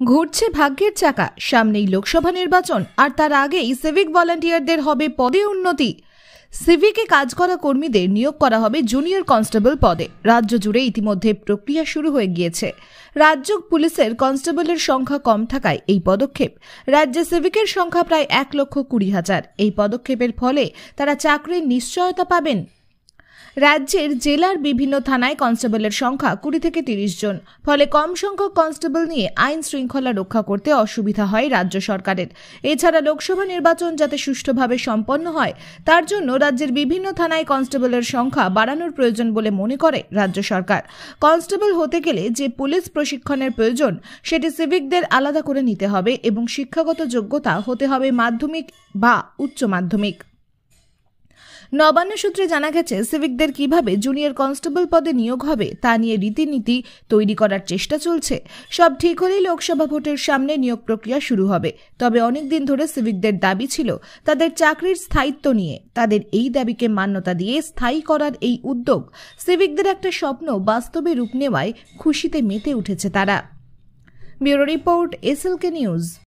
ঘুরছে ভাগ্যের চাকা, সামনেই লোকসভা নির্বাচন আর তার আগেই সিভিক ভলান্টিয়ারদের হবে পদে উন্নতি। সিভিকে কাজ করা কর্মীদের নিয়োগ করা হবে জুনিয়র কনস্টেবল পদে। রাজ্য জুড়ে ইতিমধ্যে প্রক্রিয়া শুরু হয়ে গিয়েছে। রাজ্য পুলিশের কনস্টেবলের সংখ্যা কম থাকায় এই পদক্ষেপ। রাজ্যে সিভিকের সংখ্যা প্রায় 1,20,000। এই পদক্ষেপের ফলে তারা চাকরির নিশ্চয়তা পাবেন। রাজ্যের জেলার বিভিন্ন থানায় কনস্টেবলের সংখ্যা 20 থেকে 30 জন। ফলে কম সংখ্যক কনস্টেবল নিয়ে আইন শৃঙ্খলা রক্ষা করতে অসুবিধা হয় রাজ্য সরকারের। এছাড়া লোকসভা নির্বাচন যাতে সুষ্ঠুভাবে সম্পন্ন হয় তার জন্য রাজ্যের বিভিন্ন থানায় কনস্টেবলের সংখ্যা বাড়ানোর প্রয়োজন বলে মনে করে রাজ্য সরকার। কনস্টেবল হতে গেলে যে পুলিশ প্রশিক্ষণের প্রয়োজন সেটি সিভিকদের আলাদা করে নিতে হবে এবং শিক্ষাগত যোগ্যতা হতে হবে মাধ্যমিক বা উচ্চ মাধ্যমিক। নবান্ন সূত্রে জানা গেছে, সিভিকদের কিভাবে জুনিয়র কনস্টেবল পদে নিয়োগ হবে তা নিয়ে রীতিনীতি তৈরি করার চেষ্টা চলছে। সব ঠিক হলেই লোকসভা ভোটের সামনে নিয়োগ প্রক্রিয়া শুরু হবে। তবে অনেকদিন ধরে সিভিকদের দাবি ছিল তাদের চাকরির স্থায়িত্ব নিয়ে। তাদের এই দাবিকে মান্যতা দিয়ে স্থায়ী করার এই উদ্যোগ সিভিকদের একটা স্বপ্ন বাস্তবে রূপ নেওয়ায় খুশিতে মেতে উঠেছে তারা। Bureau report, SLK news.